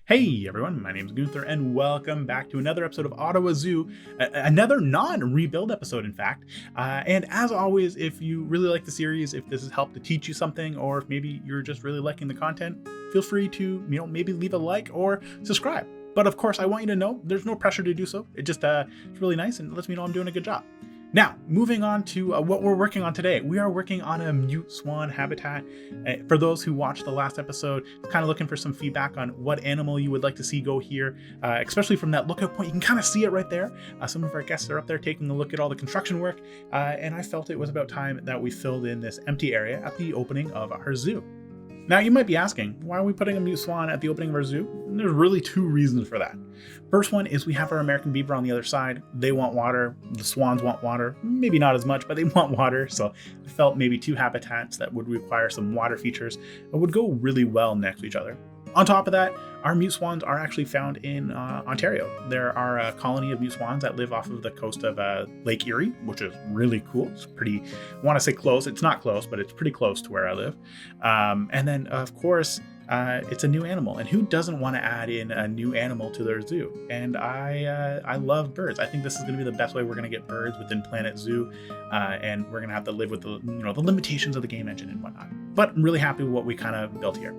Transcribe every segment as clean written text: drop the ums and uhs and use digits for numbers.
Hey everyone, my name is Gunther and welcome back to another episode of Ottawa Zoo, another non-rebuild episode in fact. And as always, if you really like the series, if this has helped to teach you something, or if maybe you're just really liking the content, feel free to, maybe leave a like or subscribe. But of course, I want you to know there's no pressure to do so. It just it's really nice and lets me know I'm doing a good job. Now, moving on to what we're working on today. We are working on a Mute Swan Habitat. For those who watched the last episode, kind of looking for some feedback on what animal you would like to see go here, especially from that lookout point. You can kind of see it right there. Some of our guests are up there taking a look at all the construction work, and I felt it was about time that we filled in this empty area at the opening of our zoo. Now, you might be asking, why are we putting a mute swan at the opening of our zoo? And there's really two reasons for that. First one is we have our American beaver on the other side. They want water. The swans want water. Maybe not as much, but they want water. So I felt maybe two habitats that would require some water features would go really well next to each other. On top of that, our mute swans are actually found in Ontario. There are a colony of mute swans that live off of the coast of Lake Erie, which is really cool. It's pretty, I want to say close. It's not close, but it's pretty close to where I live. And then, of course, it's a new animal. And who doesn't want to add in a new animal to their zoo? And I love birds. I think this is going to be the best way we're going to get birds within Planet Zoo. And we're going to have to live with the limitations of the game engine and whatnot. But I'm really happy with what we kind of built here.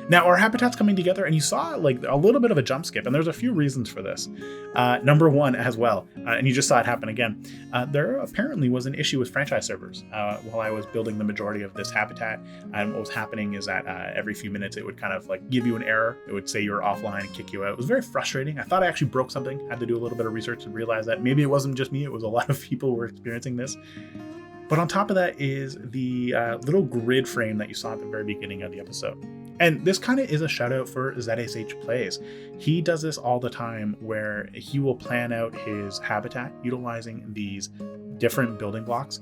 Now, our habitat's coming together, and you saw like a little bit of a jump skip, and there's a few reasons for this. Number one as well, and you just saw it happen again, there apparently was an issue with franchise servers while I was building the majority of this habitat. And what was happening is that every few minutes it would kind of like give you an error. It would say you were offline and kick you out. It was very frustrating. I thought I actually broke something. Had to do a little bit of research and realize that maybe it wasn't just me, it was a lot of people who were experiencing this. But on top of that is the little grid frame that you saw at the very beginning of the episode. And this kind of is a shout out for ZSH Plays. He does this all the time where he will plan out his habitat utilizing these different building blocks,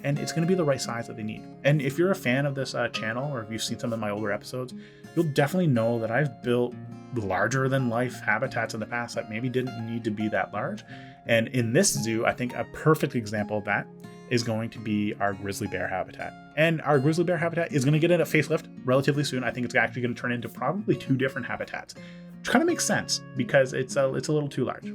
and it's going to be the right size that they need. And if you're a fan of this channel, or if you've seen some of my older episodes, you'll definitely know that I've built larger than life habitats in the past that maybe didn't need to be that large. And in this zoo, I think a perfect example of that is going to be our grizzly bear habitat. And our grizzly bear habitat is going to get a facelift relatively soon. I think it's actually going to turn into probably two different habitats, which kind of makes sense because it's a little too large.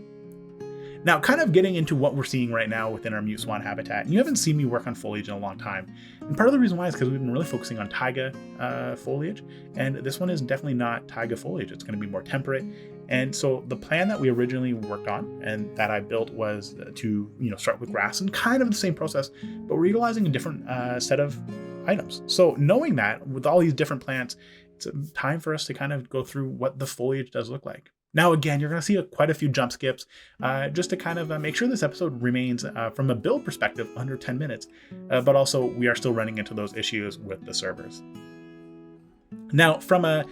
Now, kind of getting into what we're seeing right now within our mute swan habitat, and you haven't seen me work on foliage in a long time. And part of the reason why is because we've been really focusing on taiga foliage, and this one is definitely not taiga foliage. It's going to be more temperate. And so the plan that we originally worked on and that I built was to start with grass and kind of the same process, but we're utilizing a different set of items. So knowing that with all these different plants, it's time for us to kind of go through what the foliage does look like. Now, again, you're going to see quite a few jump skips just to kind of make sure this episode remains, from a build perspective, under 10 minutes. But also, we are still running into those issues with the servers. Now, from a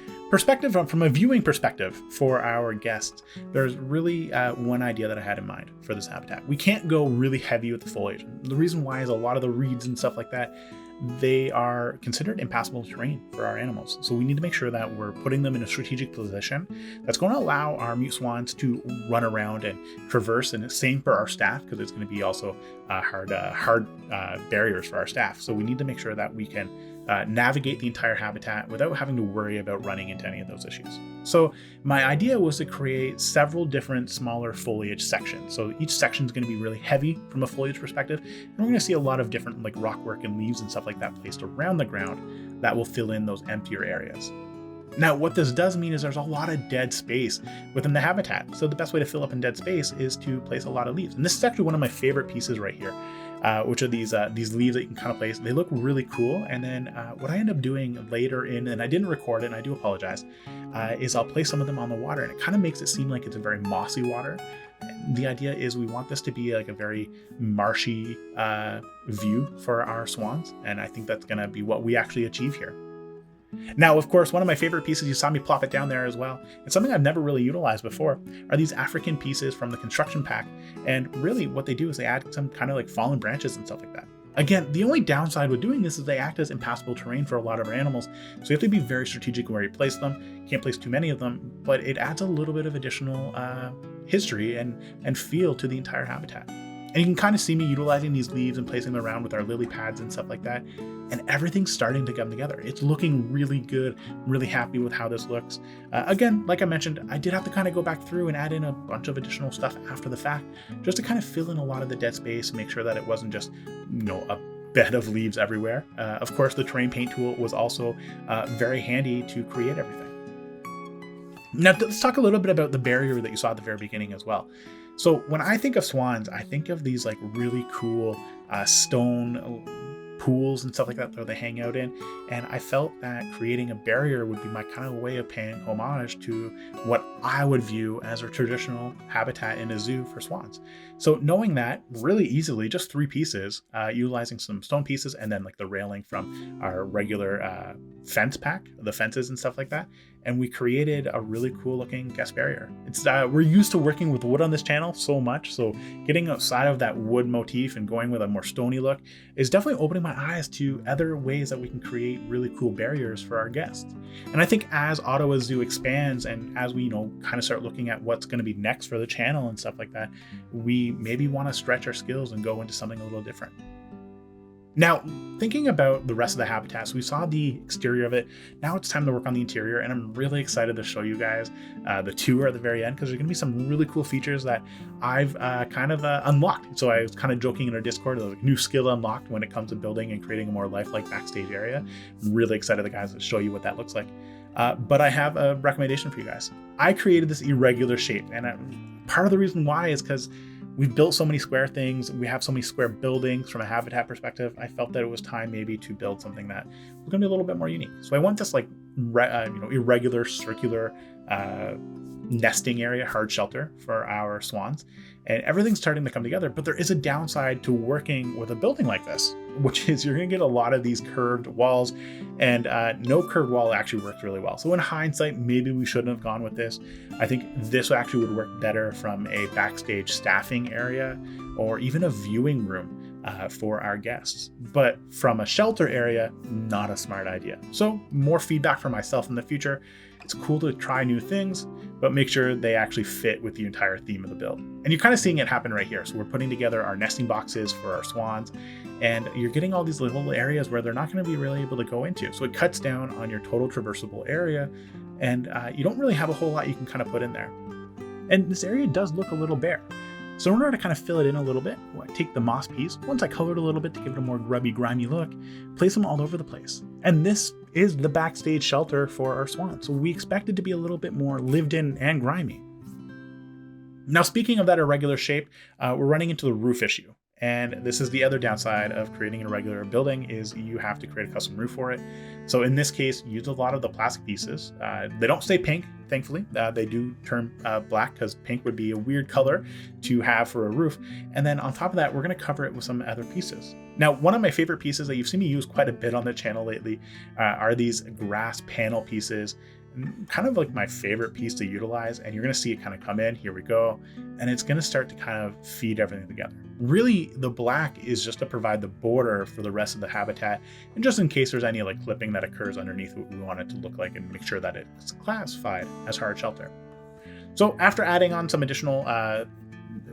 viewing perspective for our guests, there's really one idea that I had in mind for this habitat. We can't go really heavy with the foliage. The reason why is a lot of the reeds and stuff like that, they are considered impassable terrain for our animals. So we need to make sure that we're putting them in a strategic position that's going to allow our mute swans to run around and traverse, and the same for our staff, because it's going to be also hard barriers for our staff. So we need to make sure that we can navigate the entire habitat without having to worry about running into any of those issues. So my idea was to create several different smaller foliage sections. So each section is going to be really heavy from a foliage perspective, and we're going to see a lot of different like rock work and leaves and stuff like that placed around the ground that will fill in those emptier areas. Now, what this does mean is there's a lot of dead space within the habitat. So the best way to fill up in dead space is to place a lot of leaves. And this is actually one of my favorite pieces right here, which are these leaves that you can kind of place. They look really cool. And then what I end up doing later in, and I didn't record it, and I do apologize, is I'll place some of them on the water, and it kind of makes it seem like it's a very mossy water. The idea is we want this to be like a very marshy view for our swans, and I think that's going to be what we actually achieve here. Now, of course, one of my favorite pieces, you saw me plop it down there as well, it's something I've never really utilized before, are these African pieces from the construction pack. And really what they do is they add some kind of like fallen branches and stuff like that. Again, the only downside with doing this is they act as impassable terrain for a lot of our animals, so you have to be very strategic where you place them. You can't place too many of them, but it adds a little bit of additional history and feel to the entire habitat. And you can kind of see me utilizing these leaves and placing them around with our lily pads and stuff like that. And everything's starting to come together. It's looking really good. I'm really happy with how this looks. Again, like I mentioned, I did have to kind of go back through and add in a bunch of additional stuff after the fact, just to kind of fill in a lot of the dead space and make sure that it wasn't just, a bed of leaves everywhere. Of course, the terrain paint tool was also very handy to create everything. Now, let's talk a little bit about the barrier that you saw at the very beginning as well. So when I think of swans, I think of these like really cool stone pools and stuff like that they hang out in. And I felt that creating a barrier would be my kind of way of paying homage to what I would view as a traditional habitat in a zoo for swans. So knowing that really easily, just 3 pieces, utilizing some stone pieces and then like the railing from our regular fence pack, the fences and stuff like that. And we created a really cool looking guest barrier. It's we're used to working with wood on this channel so much. So getting outside of that wood motif and going with a more stony look is definitely opening my eyes to other ways that we can create really cool barriers for our guests. And I think as Ottawa Zoo expands and as we, kind of start looking at what's going to be next for the channel and stuff like that, we maybe want to stretch our skills and go into something a little different. Now, thinking about the rest of the habitats, we saw the exterior of it. Now it's time to work on the interior, and I'm really excited to show you guys the tour at the very end, because there's going to be some really cool features that I've kind of unlocked. So I was kind of joking in our Discord, a new skill unlocked when it comes to building and creating a more lifelike backstage area. I'm really excited to guys to show you what that looks like. But I have a recommendation for you guys. I created this irregular shape, and part of the reason why is because we've built so many square things. We have so many square buildings from a habitat perspective. I felt that it was time maybe to build something that was going to be a little bit more unique. So I want this like irregular circular nesting area, hard shelter for our swans, and everything's starting to come together. But there is a downside to working with a building like this, which is you're going to get a lot of these curved walls, and no curved wall actually works really well. So in hindsight, maybe we shouldn't have gone with this. I think this actually would work better from a backstage staffing area or even a viewing room for our guests. But from a shelter area, not a smart idea. So more feedback for myself in the future. It's cool to try new things, but make sure they actually fit with the entire theme of the build. And you're kind of seeing it happen right here. So we're putting together our nesting boxes for our swans, and you're getting all these little areas where they're not going to be really able to go into. So it cuts down on your total traversable area, and you don't really have a whole lot you can kind of put in there. And this area does look a little bare. So in order to kind of fill it in a little bit, I take the moss piece, once I colored a little bit to give it a more grubby, grimy look, place them all over the place. And this is the backstage shelter for our swans. So we expect it to be a little bit more lived in and grimy. Now, speaking of that irregular shape, we're running into the roof issue. And this is the other downside of creating a regular building, is you have to create a custom roof for it. So in this case, use a lot of the plastic pieces. They don't stay pink, thankfully. They do turn black, because pink would be a weird color to have for a roof. And then on top of that, we're going to cover it with some other pieces. Now, one of my favorite pieces that you've seen me use quite a bit on the channel lately are these grass panel pieces. Kind of like my favorite piece to utilize, and you're going to see it kind of come in. Here we go. And it's going to start to kind of feed everything together. Really, the black is just to provide the border for the rest of the habitat, and just in case there's any like clipping that occurs underneath what we want it to look like, and make sure that it's classified as hard shelter. So after adding on some additional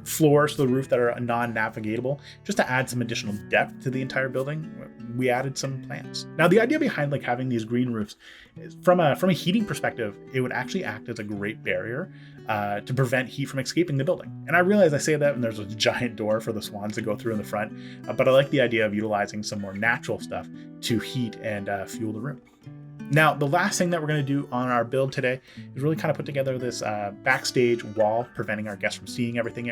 floors to the roof that are non-navigatable, just to add some additional depth to the entire building, we added some plants. Now, the idea behind like having these green roofs is from a heating perspective, it would actually act as a great barrier to prevent heat from escaping the building. And I realize I say that and there's a giant door for the swans to go through in the front, but I like the idea of utilizing some more natural stuff to heat and fuel the room. Now, the last thing that we're going to do on our build today is really kind of put together this backstage wall, preventing our guests from seeing everything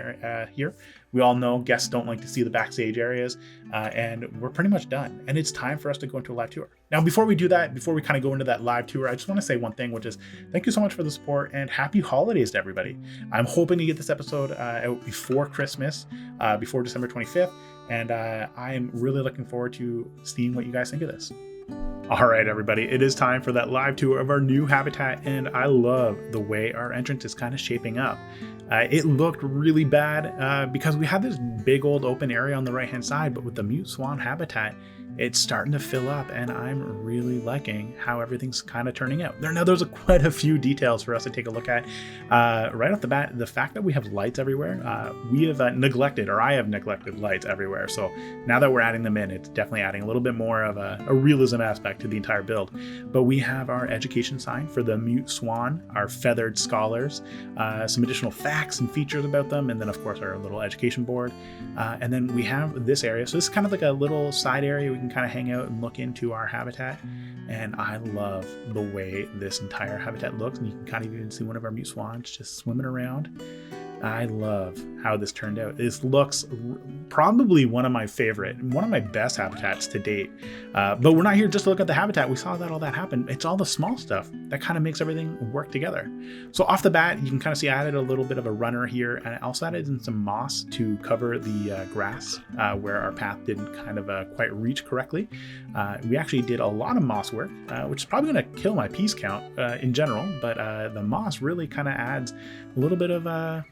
here. We all know guests don't like to see the backstage areas, and we're pretty much done. And it's time for us to go into a live tour. Now, before we do that, before we kind of go into that live tour, I just want to say one thing, which is thank you so much for the support and happy holidays to everybody. I'm hoping to get this episode out before Christmas, before December 25th, and I'm really looking forward to seeing what you guys think of this. All right, everybody, it is time for that live tour of our new habitat, and I love the way our entrance is kind of shaping up. It looked really bad because we had this big old open area on the right-hand side, but with the Mute Swan Habitat, it's starting to fill up, and I'm really liking how everything's kind of turning out. Now there's quite a few details for us to take a look at. Right off the bat, the fact that we have lights everywhere, we have neglected, or I have neglected lights everywhere. So now that we're adding them in, it's definitely adding a little bit more of a realism aspect to the entire build. But we have our education sign for the Mute Swan, our feathered scholars, some additional facts and features about them, and then of course our little education board. And then we have this area. So this is kind of like a little side area we can kind of hang out and look into our habitat. And I love the way this entire habitat looks. And you can kind of even see one of our mute swans just swimming around. I love how this turned out. This looks probably one of my best habitats to date. But we're not here just to look at the habitat. We saw that all that happened. It's all the small stuff that kind of makes everything work together. So off the bat, you can kind of see I added a little bit of a runner here, and I also added in some moss to cover the grass where our path didn't kind of quite reach correctly. We actually did a lot of moss work, which is probably going to kill my piece count in general, but the moss really kind of adds a little bit of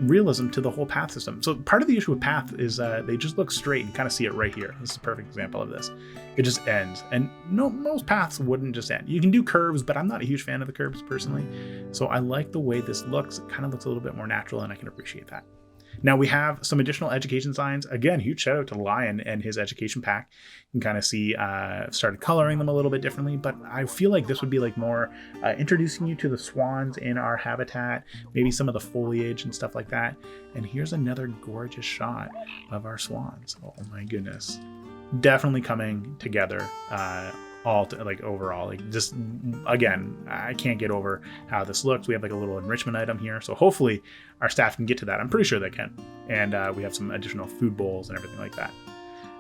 realism to the whole path system. So part of the issue with path is they just look straight. You kind of see it right here. This is a perfect example of this. It just ends, and most paths wouldn't just end. You can do curves, but I'm not a huge fan of the curves personally. So I like the way this looks. It kind of looks a little bit more natural, and I can appreciate that. Now we have some additional education signs. Again, huge shout out to Lion and his education pack. You can kind of see started coloring them a little bit differently, but I feel like this would be like more introducing you to the swans in our habitat, maybe some of the foliage and stuff like that. And here's another gorgeous shot of our swans. Oh my goodness. Definitely coming together overall, like just again, I can't get over how this looks. We have like a little enrichment item here, so hopefully our staff can get to that. I'm pretty sure they can. And we have some additional food bowls and everything like that.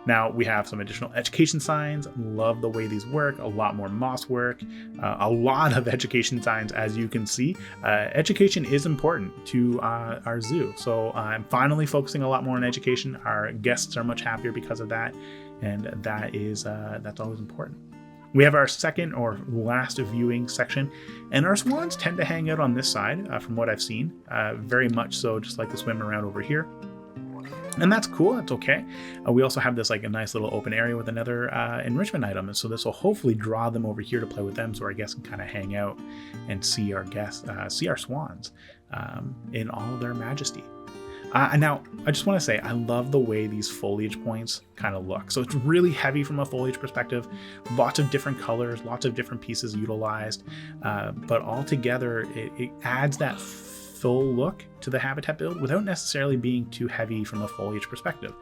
Now we have some additional education signs. Love the way these work. A lot more moss work, a lot of education signs. As you can see, education is important to our zoo. So I'm finally focusing a lot more on education. Our guests are much happier because of that. And that's always important. We have our second or last viewing section, and our swans tend to hang out on this side from what I've seen, very much so, just like to swim around over here. And that's cool, that's okay. We also have this like a nice little open area with another enrichment item, and so this will hopefully draw them over here to play with them, so our guests can kind of hang out and see our swans in all their majesty. And now, I just want to say, I love the way these foliage points kind of look. So it's really heavy from a foliage perspective, lots of different colors, lots of different pieces utilized, but all together, it adds that full look to the habitat build without necessarily being too heavy from a foliage perspective.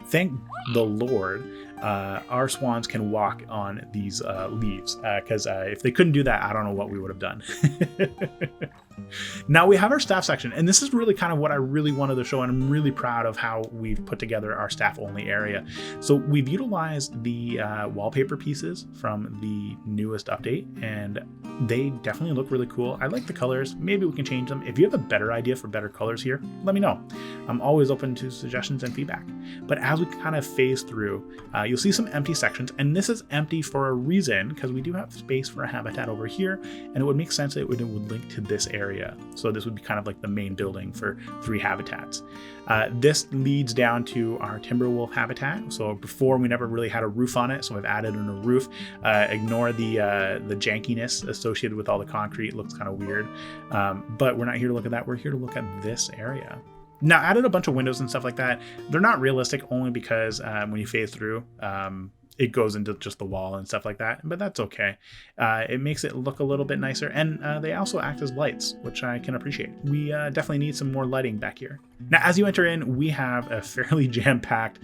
Thank the Lord, our swans can walk on these leaves, because if they couldn't do that, I don't know what we would have done. Now we have our staff section, and this is really kind of what I really wanted to show, and I'm really proud of how we've put together our staff only area. So we've utilized the wallpaper pieces from the newest update, and they definitely look really cool. I like the colors. Maybe we can change them. If you have a better idea for better colors here, let me know. I'm always open to suggestions and feedback. But as we kind of phase through, you'll see some empty sections, and this is empty for a reason, because we do have space for a habitat over here, and it would make sense that it would link to this area. So this would be kind of like the main building for 3 habitats. This leads down to our timber wolf habitat. So before, we never really had a roof on it, so I've added in a roof. Ignore the jankiness associated with all the concrete. It looks kind of weird, but we're not here to look at that. We're here to look at this area. Now, I added a bunch of windows and stuff like that. They're not realistic, only because when you phase through, it goes into just the wall and stuff like that, but that's okay. It makes it look a little bit nicer, and they also act as lights, which I can appreciate. We definitely need some more lighting back here. Now, as you enter in, we have a fairly jam-packed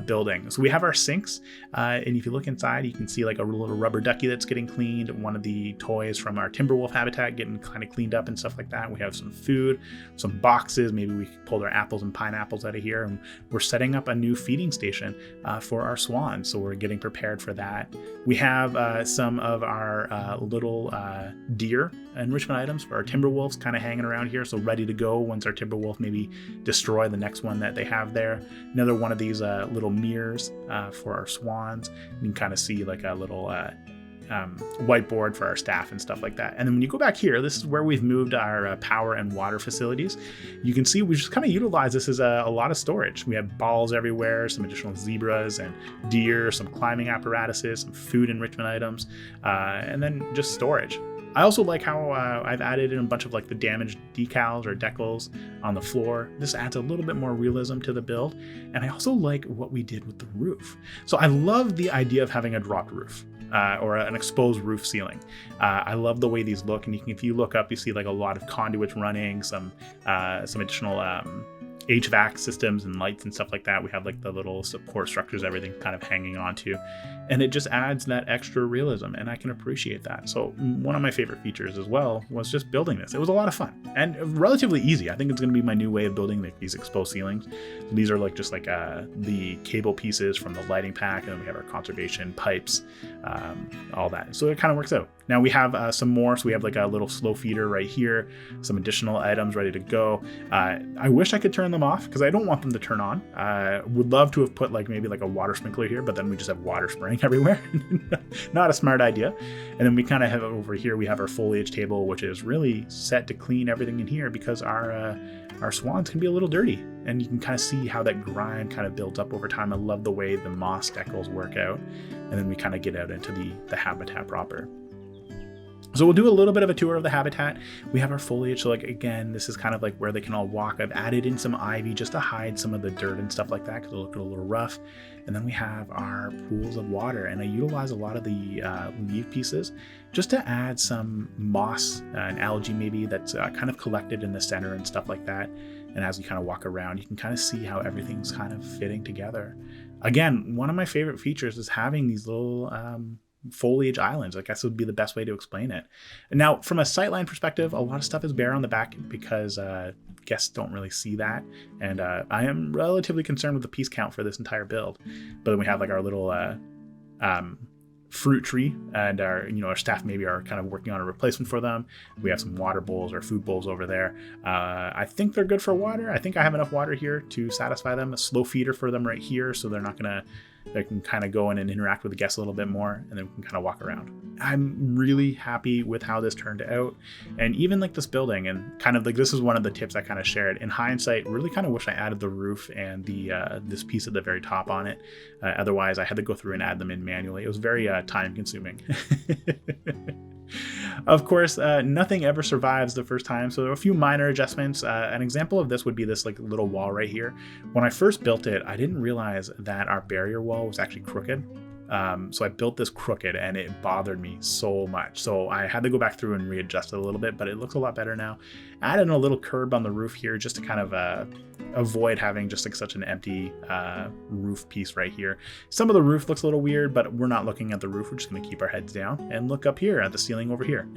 building. So we have our sinks, and if you look inside, you can see like a little rubber ducky that's getting cleaned, one of the toys from our Timberwolf habitat getting kind of cleaned up and stuff like that. We have some food, some boxes, maybe we pulled our apples and pineapples out of here, and we're setting up a new feeding station for our swans, so we're getting prepared for that. We have some of our little deer enrichment items for our timber wolves kind of hanging around here, so ready to go once our timber wolf maybe destroy the next one that they have there. Another one of these little mirrors for our swans. You can kind of see like a little whiteboard for our staff and stuff like that. And then when you go back here, this is where we've moved our power and water facilities. You can see we just kind of utilize this as a lot of storage. We have balls everywhere, some additional zebras and deer, some climbing apparatuses, some food enrichment items, and then just storage. I also like how I've added in a bunch of like the damaged decals or decals on the floor. This adds a little bit more realism to the build. And I also like what we did with the roof. So I love the idea of having a dropped roof. Or an exposed roof ceiling. I love the way these look, and if you look up, you see like a lot of conduits running, some additional HVAC systems and lights and stuff like that. We have like the little support structures, everything kind of hanging onto, and it just adds that extra realism, and I can appreciate that. So one of my favorite features as well was just building this. It was a lot of fun and relatively easy. I think it's going to be my new way of building like these exposed ceilings. So these are like just like the cable pieces from the lighting pack, and then we have our conservation pipes, all that. So it kind of works out. Now we have some more. So we have like a little slow feeder right here, some additional items ready to go. I wish I could turn them off because I don't want them to turn on. Would love to have put like maybe like a water sprinkler here, but then we just have water spraying everywhere. Not a smart idea. And then we kind of have over here, we have our foliage table, which is really set to clean everything in here because our swans can be a little dirty, and you can kind of see how that grime kind of builds up over time. I love the way the moss decals work out. And then we kind of get out into the habitat proper. So we'll do a little bit of a tour of the habitat. We have our foliage. So like, again, this is kind of like where they can all walk. I've added in some ivy just to hide some of the dirt and stuff like that because it'll look a little rough. And then we have our pools of water, and I utilize a lot of the leaf pieces just to add some moss and algae maybe that's kind of collected in the center and stuff like that. And as you kind of walk around, you can kind of see how everything's kind of fitting together. Again, one of my favorite features is having these little foliage islands. I guess would be the best way to explain it. And now from a sightline perspective, a lot of stuff is bare on the back because guests don't really see that. And I am relatively concerned with the piece count for this entire build. But then we have like our little fruit tree, and our staff maybe are kind of working on a replacement for them. We have some water bowls or food bowls over there. I think they're good for water. I think I have enough water here to satisfy them. A slow feeder for them right here, so they can kind of go in and interact with the guests a little bit more, and then we can kind of walk around. I'm really happy with how this turned out. And even like this building, and kind of like this is one of the tips I kind of shared. In hindsight, really kind of wish I added the roof and the this piece at the very top on it. Otherwise, I had to go through and add them in manually. It was very time consuming. Of course, nothing ever survives the first time, so there are a few minor adjustments. An example of this would be this like little wall right here. When I first built it, I didn't realize that our barrier wall was actually crooked. So I built this crooked, and it bothered me so much. So I had to go back through and readjust it a little bit, but it looks a lot better now. Add in a little curb on the roof here just to kind of avoid having just like such an empty roof piece right here. Some of the roof looks a little weird, but we're not looking at the roof. We're just going to keep our heads down and look up here at the ceiling over here.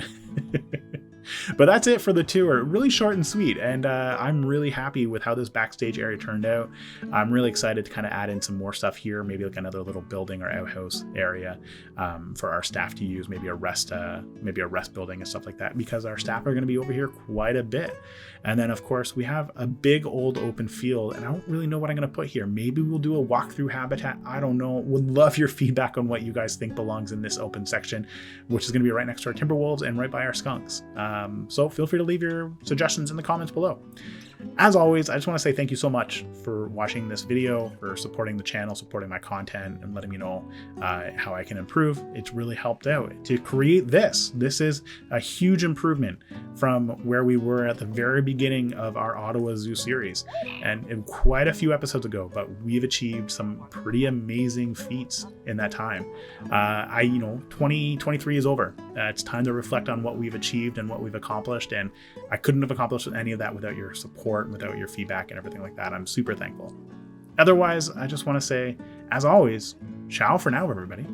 But that's it for the tour. Really short and sweet, and I'm really happy with how this backstage area turned out. I'm really excited to kind of add in some more stuff here, maybe like another little building or outhouse area for our staff to use, maybe a rest building and stuff like that, because our staff are going to be over here quite a bit. And then of course we have a big old open field, and I don't really know what I'm going to put here. Maybe we'll do a walkthrough habitat. I don't know. Would love your feedback on what you guys think belongs in this open section, which is going to be right next to our timber wolves and right by our skunks. So feel free to leave your suggestions in the comments below. As always, I just want to say thank you so much for watching this video, for supporting the channel, supporting my content, and letting me know how I can improve. It's really helped out to create this. This is a huge improvement from where we were at the very beginning of our Ottawa Zoo series, and quite a few episodes ago, but we've achieved some pretty amazing feats in that time. 2023 is over. It's time to reflect on what we've achieved and what we've accomplished, and I couldn't have accomplished any of that without your support, without your feedback and everything like that. I'm super thankful. Otherwise, I just want to say, as always, ciao for now, everybody.